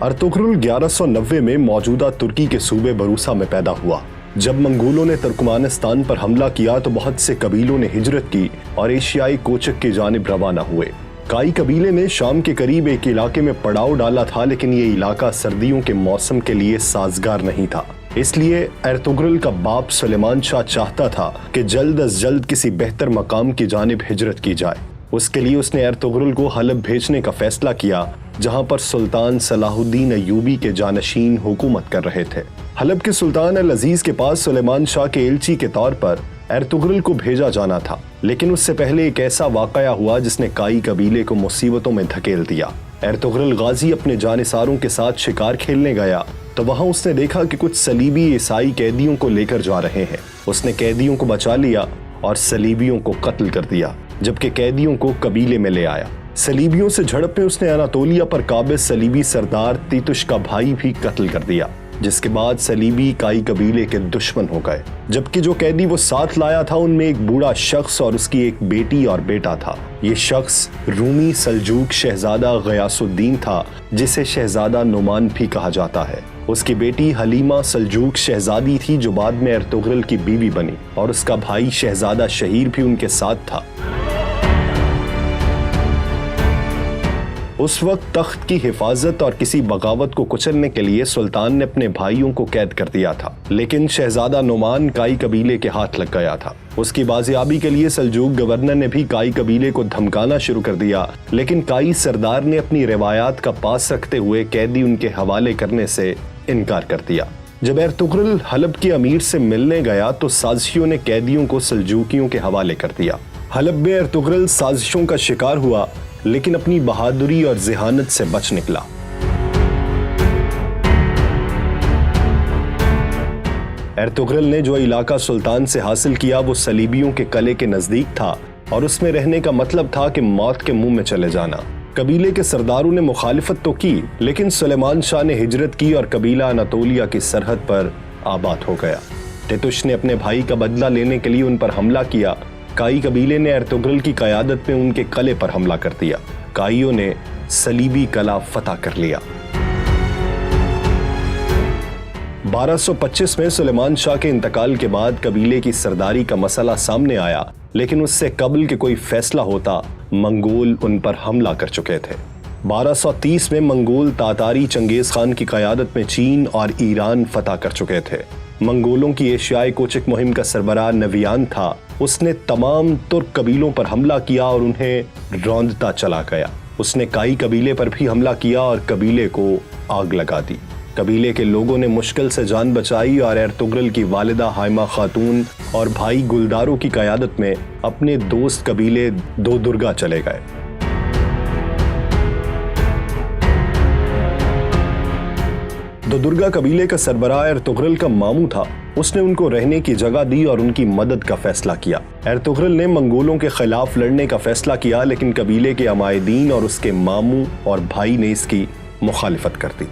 Ertugrul 1190 میں موجودہ ترکی کے صوبے بروسا میں پیدا ہوا۔ جب منگولوں نے ترکمانستان پر حملہ کیا تو بہت سے قبیلوں نے ہجرت کی اور ایشیائی کوچک کی جانب روانہ ہوئے۔ کائی قبیلے نے شام کے قریب ایک علاقے میں پڑاؤ ڈالا تھا، لیکن یہ علاقہ سردیوں کے موسم کے لیے سازگار نہیں تھا۔ اس لیے ارطغرل کا باپ سلیمان شاہ چاہتا تھا کہ جلد از جلد کسی بہتر مقام کی جانب ہجرت کی جائے۔ اس کے لیے اس نے ارطغرل کو حلب بھیجنے کا فیصلہ کیا، جہاں پر سلطان صلاح الدین ایوبی کے جانشین حکومت کر رہے تھے۔ حلب کے سلطان العزیز کے پاس سلیمان شاہ کے ایلچی کے طور پر ارطغرل کو بھیجا جانا تھا، لیکن اس سے پہلے ایک ایسا واقعہ ہوا جس نے کائی قبیلے کو مصیبتوں میں دھکیل دیا۔ ارطغرل غازی اپنے جانثاروں کے ساتھ شکار کھیلنے گیا تو وہاں اس نے دیکھا کہ کچھ صلیبی عیسائی قیدیوں کو لے کر جا رہے ہیں۔ اس نے قیدیوں کو بچا لیا اور صلیبیوں کو قتل کر دیا، جبکہ قیدیوں کو قبیلے میں لے آیا۔ صلیبیوں سے جھڑپ میں اس نے اناطولیہ پر قابض صلیبی سردار تیتش کا بھائی بھی قتل کر دیا، جس کے بعد صلیبی کائی قبیلے کے دشمن ہو گئے۔ جبکہ جو قیدی وہ ساتھ لایا تھا ان میں ایک بوڑھا شخص اور اس کی ایک بیٹی اور بیٹا تھا۔ یہ شخص رومی سلجوق شہزادہ غیاث الدین تھا، جسے شہزادہ نعمان بھی کہا جاتا ہے۔ اس کی بیٹی حلیمہ سلجوق شہزادی تھی جو بعد میں ارطغرل کی بیوی بنی، اور اس کا بھائی شہزادہ شہیر بھی ان کے ساتھ تھا۔ اس وقت تخت کی حفاظت اور کسی بغاوت کو کچلنے کے لیے سلطان نے اپنے بھائیوں کو قید کر دیا تھا، لیکن شہزادہ نعمان کائی قبیلے کے ہاتھ لگ گیا تھا۔ اس کی بازیابی کے لیے سلجوق گورنر نے بھی کائی قبیلے کو دھمکانا شروع کر دیا، لیکن کائی سردار نے اپنی روایات کا پاس رکھتے ہوئے قیدی ان کے حوالے کرنے سے انکار کر دیا۔ جب ارطغرل حلب کے امیر سے ملنے گیا تو سازشیوں نے قیدیوں کو سلجوقیوں کے حوالے کر دیا۔ حلب میں ارطغرل سازشوں کا شکار ہوا، لیکن اپنی بہادری اور ذہانت سے بچ نکلا۔ ارطغرل نے جو علاقہ سلطان سے حاصل کیا وہ صلیبیوں کے قلعے کے نزدیک تھا، اور اس میں رہنے کا مطلب تھا کہ موت کے منہ میں چلے جانا۔ قبیلے کے سرداروں نے مخالفت تو کی، لیکن سلیمان شاہ نے ہجرت کی اور قبیلہ اناطولیہ کی سرحد پر آباد ہو گیا۔ تیتش نے اپنے بھائی کا بدلہ لینے کے لیے ان پر حملہ کیا۔ کائی قبیلے نے ارطغرل کی قیادت میں ان کے قلعے پر حملہ کر دیا۔ کائیوں نے صلیبی قلعہ فتح کر لیا۔ 1225 میں سلیمان شاہ کے انتقال کے بعد قبیلے کی سرداری کا مسئلہ سامنے آیا، لیکن اس سے قبل کہ کوئی فیصلہ ہوتا منگول ان پر حملہ کر چکے تھے۔ 1230 میں منگول تاتاری چنگیز خان کی قیادت میں چین اور ایران فتح کر چکے تھے۔ منگولوں کی ایشیائی کوچک مہم کا سربراہ نویان تھا۔ اس نے تمام ترک قبیلوں پر حملہ کیا اور انہیں روندتا چلا گیا۔ اس نے کائی قبیلے پر بھی حملہ کیا اور قبیلے کو آگ لگا دی۔ قبیلے کے لوگوں نے مشکل سے جان بچائی اور ارطغرل کی والدہ حائمہ خاتون اور بھائی گلداروں کی قیادت میں اپنے دوست قبیلے دو درگا چلے گئے۔ دو درگا قبیلے کا سربراہ ارطغرل کا ماموں تھا۔ اس نے ان کو رہنے کی جگہ دی اور ان کی مدد کا فیصلہ کیا۔ ارطغرل نے منگولوں کے خلاف لڑنے کا فیصلہ کیا، لیکن قبیلے کے عمائدین اور اس کے ماموں اور بھائی نے اس کی مخالفت کر دی۔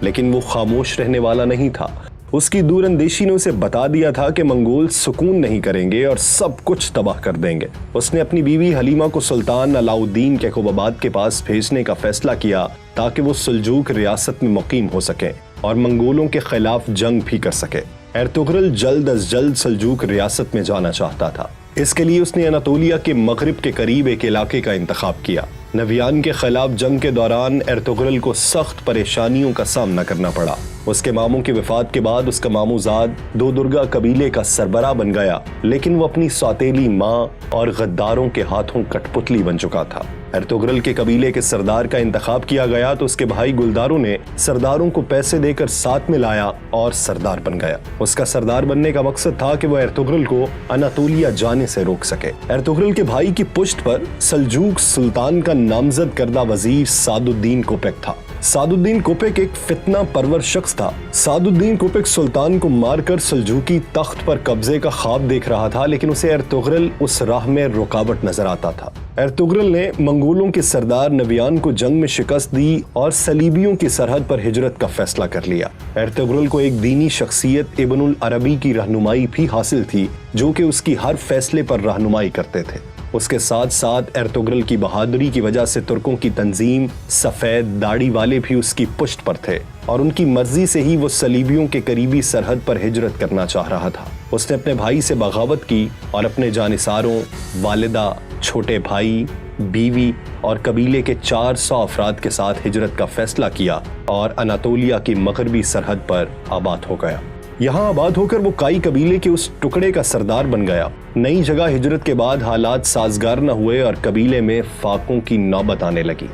لیکن وہ خاموش رہنے والا نہیں تھا۔ اس کی دور اندیشی نے اسے بتا دیا تھا کہ منگول سکون نہیں کریں گے اور سب کچھ تباہ کر دیں گے۔ اس نے اپنی بیوی حلیمہ کو سلطان علاؤ الدین کیقوباد کے پاس بھیجنے کا فیصلہ کیا تاکہ وہ سلجوق ریاست میں مقیم ہو سکیں اور منگولوں کے خلاف جنگ بھی کر سکے۔ ارطغرل جلد از جلد سلجوق ریاست میں جانا چاہتا تھا۔ اس کے لیے اس نے اناطولیہ کے مغرب کے قریب ایک علاقے کا انتخاب کیا۔ نویان کے خلاف جنگ کے دوران ارطغرل کو سخت پریشانیوں کا سامنا کرنا پڑا۔ اس کے ماموں کی وفات کے بعد اس کا ماموں زاد دو درگا قبیلے کا سربراہ بن گیا، لیکن وہ اپنی سوتیلی ماں اور غداروں کے ہاتھوں کٹ پتلی بن چکا تھا۔ ارطغرل کے قبیلے کے سردار کا انتخاب کیا گیا تو اس کے بھائی گلداروں نے سرداروں کو پیسے دے کر ساتھ میں لایا اور سردار بن گیا۔ اس کا سردار بننے کا مقصد تھا کہ وہ ارطغرل کو اناطولیہ جانے سے روک سکے۔ ارطغرل کے بھائی کی پشت پر سلجوق سلطان کا نامزد کردہ وزیر سعد الدین کوپیک تھا۔ سعد الدین کوپیک ایک فتنہ پرور شخص تھا۔ سعد الدین کوپیک سلطان کو مار کر سلجوقی تخت پر قبضے کا خواب دیکھ رہا تھا، لیکن اسے ارطغرل اس راہ میں رکاوٹ نظر آتا تھا۔ ارطغرل نے منگولوں کے سردار نویان کو جنگ میں شکست دی اور صلیبیوں کی سرحد پر ہجرت کا فیصلہ کر لیا۔ ارطغرل کو ایک دینی شخصیت ابن العربی کی رہنمائی بھی حاصل تھی، جو کہ اس کی ہر فیصلے پر رہنمائی کرتے تھے۔ اس کے ساتھ ساتھ ارطغرل کی بہادری کی وجہ سے ترکوں کی تنظیم سفید داڑھی والے بھی اس کی پشت پر تھے اور ان کی مرضی سے ہی وہ صلیبیوں کے قریبی سرحد پر ہجرت کرنا چاہ رہا تھا۔ اس نے اپنے بھائی سے بغاوت کی اور اپنے جانثاروں، والدہ، چھوٹے بھائی، بیوی اور قبیلے کے 400 افراد کے ساتھ ہجرت کا فیصلہ کیا اور اناطولیہ کی مغربی سرحد پر آباد ہو گیا۔ یہاں آباد ہو کر وہ کائی قبیلے کے اس ٹکڑے کا سردار بن گیا۔ نئی جگہ ہجرت کے بعد حالات سازگار نہ ہوئے اور قبیلے میں فاقوں کی نوبت آنے لگی۔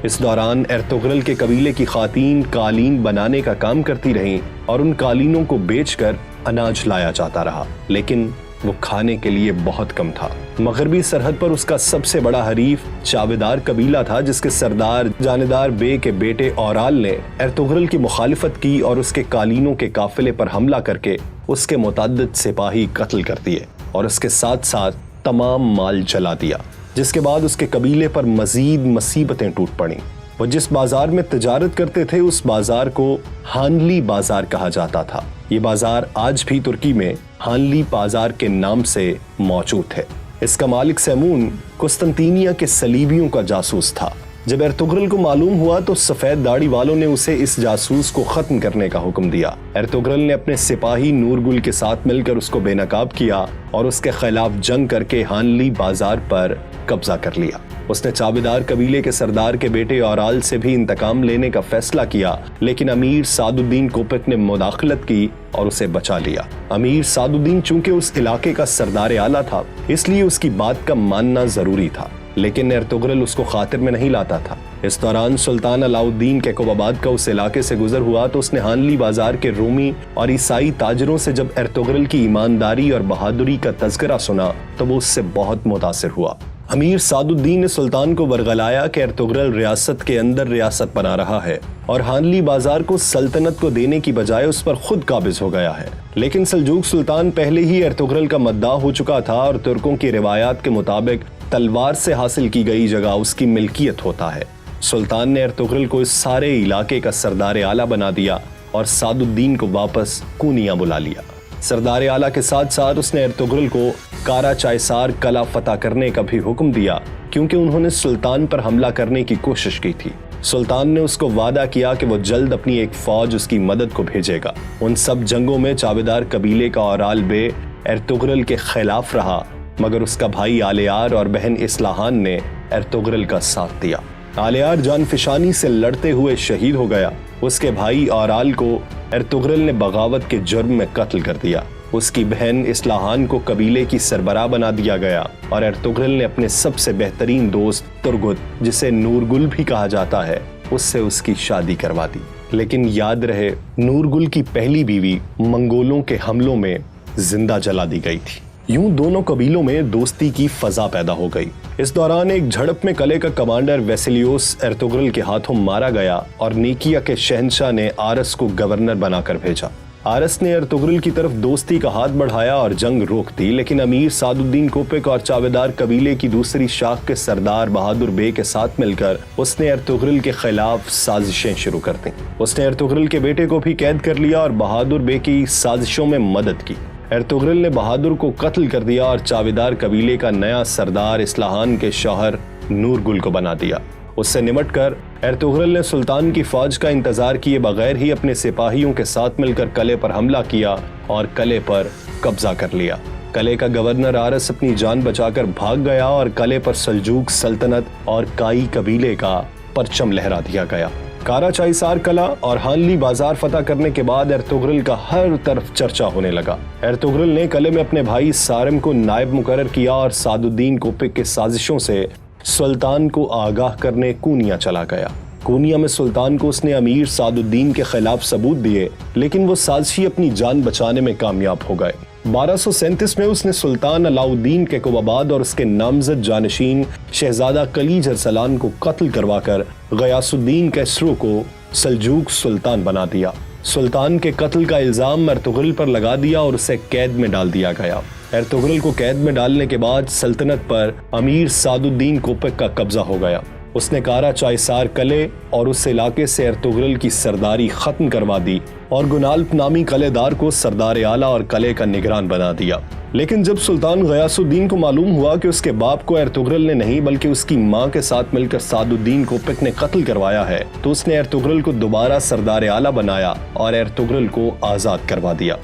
اس دوران ارطغرل کے قبیلے کی خواتین قالین بنانے کا کام کرتی رہیں اور ان قالینوں کو بیچ کر اناج لایا جاتا رہا، لیکن وہ کھانے کے لیے بہت کم تھا۔ مغربی سرحد پر اس کا سب سے بڑا حریف چاودار قبیلہ تھا، جس کے سردار جاندار بے کے بیٹے اورال نے ارطغرل کی مخالفت کی اور اس کے قالینوں کے قافلے پر حملہ کر کے اس کے متعدد سپاہی قتل کر دیے اور اس کے ساتھ ساتھ تمام مال جلا دیا، جس کے بعد اس کے قبیلے پر مزید مصیبتیں ٹوٹ پڑیں۔ وہ جس بازار میں تجارت کرتے تھے اس بازار کو ہانلی بازار کہا جاتا تھا۔ یہ بازار آج بھی ترکی میں ہانلی بازار کے نام سے موجود ہے۔ اس کا مالک سیمون قسطنطینیہ کے صلیبیوں کا جاسوس تھا۔ جب ارطغرل کو معلوم ہوا تو سفید داڑھی والوں نے اسے اس جاسوس کو ختم کرنے کا حکم دیا۔ ارطغرل نے اپنے سپاہی نورگل کے ساتھ مل کر اس کو بے نقاب کیا اور اس کے خلاف جنگ کر کے ہانلی بازار پر قبضہ کر لیا۔ اس نے چاودار قبیلے کے سردار کے بیٹے اورال سے بھی انتقام لینے کا فیصلہ کیا، لیکن امیر سعد الدین کوپک نے مداخلت کی اور اسے بچا لیا۔ امیر سعد الدین چونکہ اس علاقے کا سردار اعلیٰ تھا، اس لیے اس کی بات کا ماننا ضروری تھا، لیکن ارطغرل اس کو خاطر میں نہیں لاتا تھا۔ اس دوران سلطان علاؤ الدین کیقوباد کا اس علاقے سے گزر ہوا تو اس نے ہانلی بازار کے رومی اور عیسائی تاجروں سے جب ارطغرل کی ایمانداری اور بہادری کا تذکرہ سنا تو وہ اس سے بہت متاثر ہوا۔ امیر سعد الدین نے سلطان کو ورغلایا کہ ارطغرل ریاست کے اندر ریاست بنا رہا ہے اور ہانلی بازار کو سلطنت کو دینے کی بجائے اس پر خود قابض ہو گیا ہے، لیکن سلجوق سلطان پہلے ہی ارطغرل کا مداح ہو چکا تھا اور ترکوں کی روایات کے مطابق تلوار سے حاصل کی گئی جگہ اس کی ملکیت ہوتا ہے۔ سلطان نے ارطغرل کو اس سارے علاقے کا سردار اعلیٰ بنا دیا اور سعد الدین کو واپس کونیا بلا لیا۔ سردار اعلیٰ کے ساتھ ساتھ اس نے ارطغرل کو کارا چائسار قلعہ فتح کرنے کا بھی حکم دیا، کیونکہ انہوں نے سلطان پر حملہ کرنے کی کوشش کی تھی۔ سلطان نے اس کو وعدہ کیا کہ وہ جلد اپنی ایک فوج اس کی مدد کو بھیجے گا۔ ان سب جنگوں میں چاودار قبیلے کا اورال بے ارطغرل کے خلاف رہا، مگر اس کا بھائی آلیار اور بہن اصلاحان نے ارطغرل کا ساتھ دیا۔ آلیار جان فشانی سے لڑتے ہوئے شہید ہو گیا۔ اس کے بھائی اورال کو ارطغرل نے بغاوت کے جرم میں قتل کر دیا۔ اس کی بہن اصلاحان کو قبیلے کی سربراہ بنا دیا گیا اور ارطغرل نے اپنے سب سے بہترین دوست ترگت، جسے نورگل بھی کہا جاتا ہے، اس سے اس کی شادی کروا دی۔ لیکن یاد رہے، نورگل کی پہلی بیوی منگولوں کے حملوں میں زندہ جلا دی گئی تھی۔ یوں دونوں قبیلوں میں دوستی کی فضا پیدا ہو گئی۔ اس دوران ایک جھڑپ میں قلعے کا کمانڈر ویسیلیوس ارطغرل کے ہاتھوں مارا گیا اور نیکیا کے شہنشاہ نے آرس کو گورنر بنا کر بھیجا۔ آرس نے ارطغرل کی طرف دوستی کا ہاتھ بڑھایا اور جنگ روک دی، لیکن امیر سعد الدین کوپک اور چاودار قبیلے کی دوسری شاخ کے سردار بہادر بے کے ساتھ مل کر اس نے ارطغرل کے خلاف سازشیں شروع کر دیں۔ اس نے ارطغرل کے بیٹے کو بھی قید کر لیا اور بہادر بے کی سازشوں میں مدد کی۔ ارطغرل نے بہادر کو قتل کر دیا اور چاودار قبیلے کا نیا سردار اصلاحان کے شوہر نورگل کو بنا دیا۔ اس سے نمٹ کر ارطغرل نے سلطان کی فوج کا انتظار کیے بغیر ہی اپنے سپاہیوں کے ساتھ مل کر قلعے پر حملہ کیا اور قلعے پر قبضہ کر لیا۔ قلعے کا گورنر آرس اپنی جان بچا کر بھاگ گیا اور قلعے پر سلجوق سلطنت اور کائی قبیلے کا پرچم لہرا دیا گیا۔ کارا چائسار قلعہ اور ہانلی بازار فتح کرنے کے بعد ارطغرل کا ہر طرف چرچا ہونے لگا۔ ارطغرل نے قلعے میں اپنے بھائی سارم کو نائب مقرر کیا اور سعد الدین کوپک کے سازشوں سے سلطان کو آگاہ کرنے کونیا چلا گیا۔ کونیا میں سلطان کو اس نے امیر سعد الدین کے خلاف ثبوت دیے، لیکن وہ سازشی اپنی جان بچانے میں کامیاب ہو گئے۔ 1237 میں اس نے سلطان علاؤ الدین کیقوباد اور اس کے نامزد جانشین شہزادہ کلیج ارسلان کو قتل کروا کر غیاث الدین کیسرو کو سلجوق سلطان بنا دیا۔ سلطان کے قتل کا الزام ارطغرل پر لگا دیا اور اسے قید میں ڈال دیا گیا۔ ارطغرل کو قید میں ڈالنے کے بعد سلطنت پر امیر سعد الدین کوپک کا قبضہ ہو گیا۔ اس نے کارا چائسار قلعے اور اس علاقے سے ارطغرل کی سرداری ختم کروا دی اور گنالپ نامی قلعے دار کو سردار اعلیٰ اور قلعے کا نگران بنا دیا۔ لیکن جب سلطان غیاث الدین کو معلوم ہوا کہ اس کے باپ کو ارطغرل نے نہیں بلکہ اس کی ماں کے ساتھ مل کر سعد الدین کوپک نے قتل کروایا ہے تو اس نے ارطغرل کو دوبارہ سردار اعلیٰ بنایا اور ارطغرل کو آزاد کروا دیا۔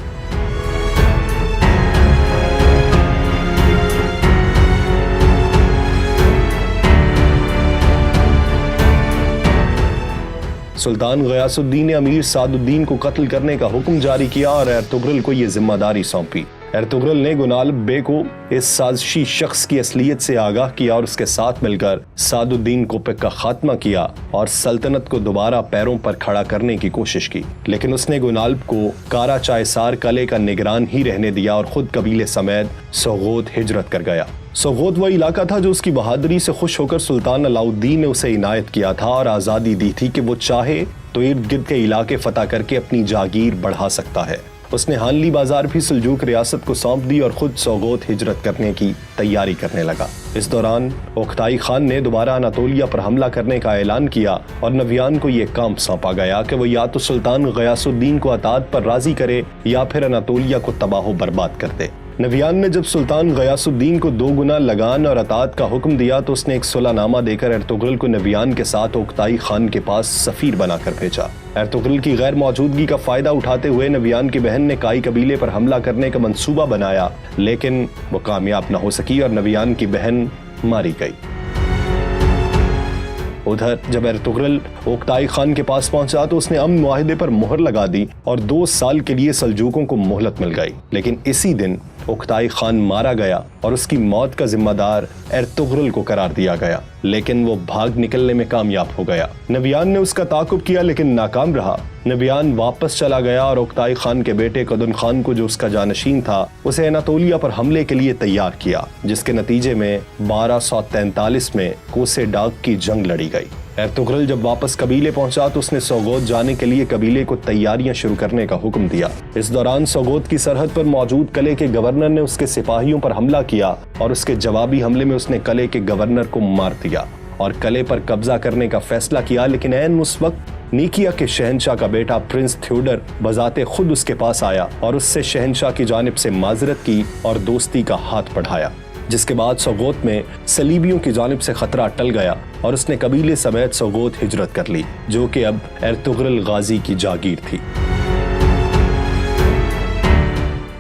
سلطان غیاث الدین نے امیر سعد الدین کو قتل کرنے کا حکم جاری کیا اور ارطغرل کو یہ ذمہ داری سونپی۔ ارطغرل نے گنالب بے کو اس سازشی شخص کی اصلیت سے آگاہ کیا اور اس کے ساتھ مل کر سعد الدین کوپک کا خاتمہ کیا اور سلطنت کو دوبارہ پیروں پر کھڑا کرنے کی کوشش کی، لیکن اس نے گنالب کو کارا چائسار قلعے کا نگران ہی رہنے دیا اور خود قبیلے سمیت سوغوت ہجرت کر گیا۔ سوغوت وہ علاقہ تھا جو اس کی بہادری سے خوش ہو کر سلطان علاؤالدین نے اسے عنایت کیا تھا اور آزادی دی تھی کہ وہ چاہے تو ارد گرد کے علاقے فتح کر کے اپنی جاگیر بڑھا سکتا ہے۔ اس نے ہانلی بازار بھی سلجوق ریاست کو سونپ دی اور خود سوغوت ہجرت کرنے کی تیاری کرنے لگا۔ اس دوران اوکتائی خان نے دوبارہ اناطولیہ پر حملہ کرنے کا اعلان کیا اور نویان کو یہ کام سونپا گیا کہ وہ یا تو سلطان غیاث الدین کو اطاعت پر راضی کرے یا پھر اناطولیہ کو تباہ و برباد کر دے۔ نویان نے جب سلطان غیاث الدین کو 2 گنا لگان اور اطاعت کا حکم دیا تو اس نے ایک صلح نامہ دے کر ارطغرل کو نویان کے ساتھ اوکتائی خان کے پاس سفیر بنا کر بھیجا۔ ارطغرل کی غیر موجودگی کا فائدہ اٹھاتے ہوئے نویان کی بہن نے کائی قبیلے پر حملہ کرنے کا منصوبہ بنایا، لیکن وہ کامیاب نہ ہو سکی اور نویان کی بہن ماری گئی۔ ادھر جب ارطغرل اوکتائی خان کے پاس پہنچا تو اس نے امن معاہدے پر مہر لگا دی اور 2 سال کے لیے سلجوقوں کو مہلت مل گئی، لیکن اسی دن اوکتائی خان مارا گیا اور اس کی موت کا ذمہ دار ارطغرل کو قرار دیا گیا، لیکن وہ بھاگ نکلنے میں کامیاب ہو گیا۔ نویان نے اس کا تعاقب کیا لیکن ناکام رہا۔ نویان واپس چلا گیا اور اوکتائی خان کے بیٹے قدن خان کو جو اس کا جانشین تھا اسے اناطولیہ پر حملے کے لیے تیار کیا، جس کے نتیجے میں 1243 میں کوسے ڈاک کی جنگ لڑی گئی۔ ارطغرل جب واپس قبیلے پہنچا تو اس نے سوغوت جانے کے لیے قبیلے کو تیاریاں شروع کرنے کا حکم دیا۔ اس دوران سوغوت کی سرحد پر موجود قلعے کے گورنر نے اس کے سپاہیوں پر حملہ کیا اور اس کے جوابی حملے میں اس نے قلعے کے گورنر کو مار دیا اور قلعے پر قبضہ کرنے کا فیصلہ کیا، لیکن عین اس وقت نیکیا کے شہنشاہ کا بیٹا پرنس تھیوڈر بذات خود اس کے پاس آیا اور اس سے شہنشاہ کی جانب سے معذرت کی اور دوستی کا ہاتھ بڑھایا، جس کے بعد سوغوت میں صلیبیوں کی جانب سے خطرہ ٹل گیا اور اس نے قبیلے سمیت سوغوت ہجرت کر لی، جو کہ اب ارطغرل غازی کی جاگیر تھی۔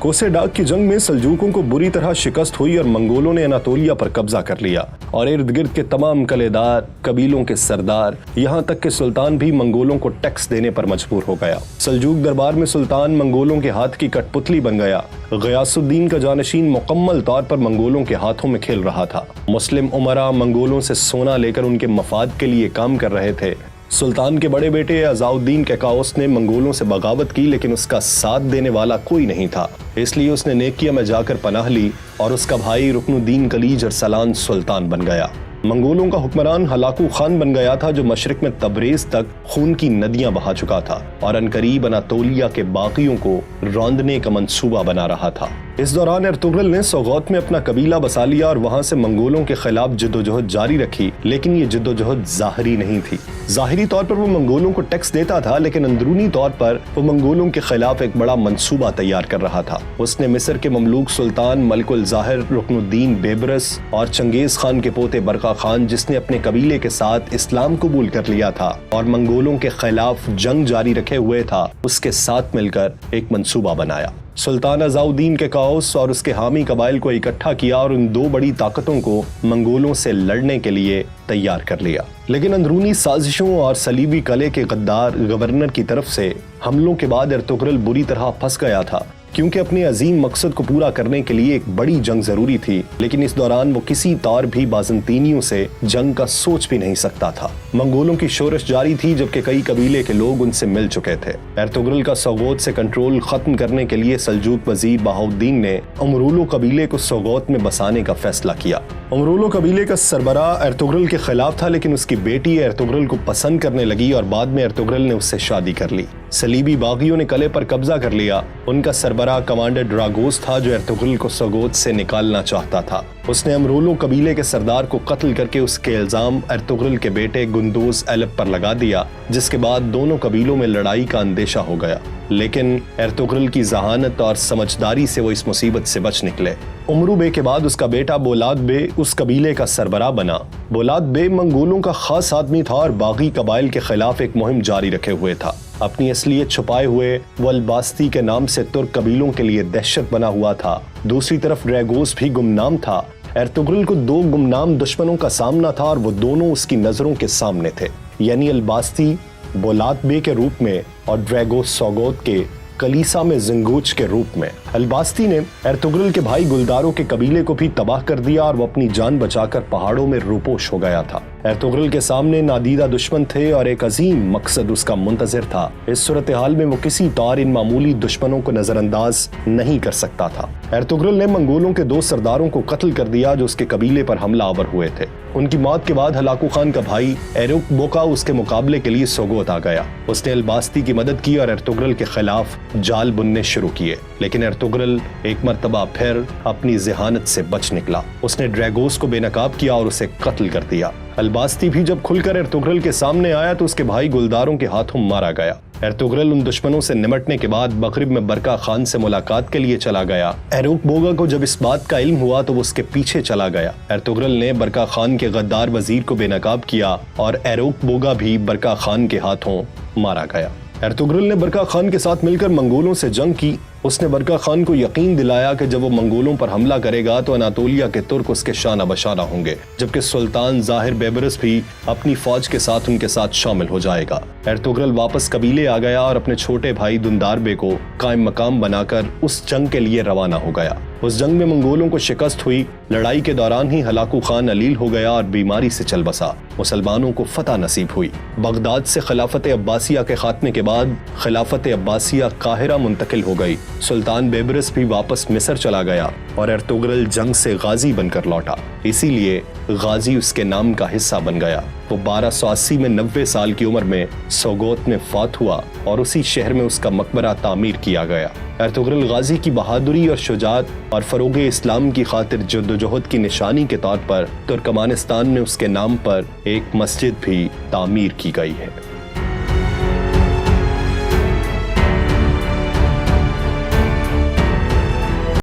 کوسے ڈاک کی جنگ میں سلجوقوں کو بری طرح شکست ہوئی اور منگولوں نے اناطولیہ پر قبضہ کر لیا اور ارد گرد کے تمام قلعے دار، قبیلوں کے سردار، یہاں تک کہ سلطان بھی منگولوں کو ٹیکس دینے پر مجبور ہو گیا۔ سلجوق دربار میں سلطان منگولوں کے ہاتھ کی کٹ پتلی بن گیا۔ غیاث الدین کا جانشین مکمل طور پر منگولوں کے ہاتھوں میں کھیل رہا تھا۔ مسلم امراء منگولوں سے سونا لے کر ان کے مفاد کے لیے کام کر رہے تھے۔ سلطان کے بڑے بیٹے عزاؤالدین کیکاؤس نے منگولوں سے بغاوت کی، لیکن اس کا ساتھ دینے والا کوئی نہیں تھا، اس لیے اس نے نیکیا میں جا کر پناہ لی اور اس کا بھائی رکن الدین کلیج ارسلان سلطان بن گیا۔ منگولوں کا حکمران ہلاکو خان بن گیا تھا جو مشرق میں تبریز تک خون کی ندیاں بہا چکا تھا اور عنقریب اناطولیہ کے باقیوں کو روندنے کا منصوبہ بنا رہا تھا۔ اس دوران ارطغرل نے سوغوت میں اپنا قبیلہ بسا لیا اور وہاں سے منگولوں کے خلاف جدوجہد جاری رکھی، لیکن یہ جدوجہد ظاہری نہیں تھی۔ ظاہری طور پر وہ منگولوں کو ٹیکس دیتا تھا، لیکن اندرونی طور پر وہ منگولوں کے خلاف ایک بڑا منصوبہ تیار کر رہا تھا۔ اس نے مصر کے مملوک سلطان ملک الظاہر رکن الدین بیبرس اور چنگیز خان کے پوتے برقا خان، جس نے اپنے قبیلے کے ساتھ اسلام قبول کر لیا تھا اور منگولوں کے خلاف جنگ جاری رکھے ہوئے تھا، اس کے ساتھ مل کر ایک منصوبہ بنایا۔ سلطان عزاؤالدین کیکاؤس اور اس کے حامی قبائل کو اکٹھا کیا اور ان 2 بڑی طاقتوں کو منگولوں سے لڑنے کے لیے تیار کر لیا، لیکن اندرونی سازشوں اور صلیبی قلعے کے غدار گورنر کی طرف سے حملوں کے بعد ارطغرل بری طرح پھنس گیا تھا، کیونکہ اپنے عظیم مقصد کو پورا کرنے کے لیے ایک بڑی جنگ ضروری تھی، لیکن اس دوران وہ کسی طور بھی بازنطینیوں سے جنگ کا سوچ بھی نہیں سکتا تھا۔ منگولوں کی شورش جاری تھی جبکہ کئی قبیلے کے لوگ ان سے مل چکے تھے۔ ارطغرل کا سوغوت سے کنٹرول ختم کرنے کے لیے سلجوق وزیر بہاؤالدین نے امرولو قبیلے کو سوغوت میں بسانے کا فیصلہ کیا۔ امرولو قبیلے کا سربراہ ارطغرل کے خلاف تھا، لیکن اس کی بیٹی ارطغرل کو پسند کرنے لگی اور بعد میں ارطغرل نے اس سے شادی کر لی۔ صلیبی باغیوں نے قلعے پر قبضہ کر لیا۔ ان کا سربراہ کمانڈر ڈراگوس تھا جو ارطغرل کو سوگوت سے نکالنا چاہتا تھا۔ اس نے امرولو قبیلے کے سردار کو قتل کر کے اس کے الزام ارطغرل کے بیٹے گندوز ایلپ پر لگا دیا، جس کے بعد دونوں قبیلوں میں لڑائی کا اندیشہ ہو گیا۔ لیکن ارطغرل کی ذہانت اور سمجھداری سے وہ اس مصیبت سے بچ نکلے۔ امرو بے کے بعد اس کا بیٹا بولاد بے اس قبیلے کا سربراہ بنا۔ بولاد بے منگولوں کا خاص آدمی تھا اور باغی قبائل کے خلاف ایک مہم جاری رکھے ہوئے تھا۔ اپنی اصلیت چھپائے ہوئے وہ الباستی کے نام سے ترک قبیلوں کے لیے دہشت بنا ہوا تھا۔ دوسری طرف ڈریگوس بھی گمنام تھا۔ ارطغرل کو دو گمنام دشمنوں کا سامنا تھا اور وہ دونوں اس کی نظروں کے سامنے تھے، یعنی الباستی بولاد بے کے روپ میں اور ڈریگوس سوگوت کے کلیسا میں زنگوچ کے روپ میں۔ الباستی نے ارطغرل کے بھائی گلداروں کے قبیلے کو بھی تباہ کر دیا اور وہ اپنی جان بچا کر پہاڑوں میں روپوش ہو گیا تھا۔ ارطغرل کے سامنے نادیدہ دشمن تھے اور ایک عظیم مقصد اس کا منتظر تھا۔ اس صورتحال میں وہ کسی طور ان معمولی دشمنوں کو نظر انداز نہیں کر سکتا تھا۔ ارطغرل نے منگولوں کے 2 سرداروں کو قتل کر دیا جو اس کے قبیلے پر حملہ آور ہوئے تھے۔ ان کی موت کے بعد ہلاکو خان کا بھائی ایروک بوکا اس کے مقابلے کے لیے سوگوت آ گیا۔ اس نے الباستی کی مدد کی اور ارطغرل کے خلاف جال بننے شروع کیے، لیکن ارطغرل ایک مرتبہ پھر اپنی ذہانت سے بچ نکلا۔ اس نے ڈریگوس کو بے نقاب کیا اور اسے قتل کر دیا۔ الباستی بھی جب کھل کر ارطغرل کے سامنے آیا تو اس کے بھائی گلداروں کے ہاتھوں مارا گیا۔ ارطغرل ان دشمنوں سے نمٹنے کے بعد مغرب میں برقع خان سے ملاقات کے لیے چلا گیا۔ ایروک بوگا کو جب اس بات کا علم ہوا تو وہ اس کے پیچھے چلا گیا۔ ارطغرل نے برقع خان کے غدار وزیر کو بے نقاب کیا اور ایروک بوگا بھی برقع خان کے ہاتھوں مارا گیا۔ ارطغرل نے برقع خان کے ساتھ مل کر منگولوں سے جنگ کی۔ اس نے برقع خان کو یقین دلایا کہ جب وہ منگولوں پر حملہ کرے گا تو اناطولیہ کے ترک اس کے شانہ بشانہ ہوں گے، جبکہ سلطان ظاہر بیبرس بھی اپنی فوج کے ساتھ ان کے ساتھ شامل ہو جائے گا۔ ارطغرل واپس قبیلے آ گیا اور اپنے چھوٹے بھائی دندار بے کو قائم مقام بنا کر اس جنگ کے لیے روانہ ہو گیا۔ اس جنگ میں منگولوں کو شکست ہوئی۔ لڑائی کے دوران ہی ہلاکو خان علیل ہو گیا اور بیماری سے چل بسا۔ مسلمانوں کو فتح نصیب ہوئی۔ بغداد سے خلافت عباسیہ کے خاتمے کے بعد خلافت عباسیہ قاہرہ منتقل ہو گئی۔ سلطان بیبرس بھی واپس مصر چلا گیا اور ارطغرل جنگ سے غازی بن کر لوٹا، اسی لیے غازی اس کے نام کا حصہ بن گیا۔ وہ 1280 میں 90 سال کی عمر میں سوگوت میں فوت ہوا اور اسی شہر میں اس کا مقبرہ تعمیر کیا گیا۔ ارطغرل غازی کی بہادری اور شجاعت اور فروغ اسلام کی خاطر جدوجہد کی نشانی کے طور پر ترکمانستان میں اس کے نام پر ایک مسجد بھی تعمیر کی گئی ہے۔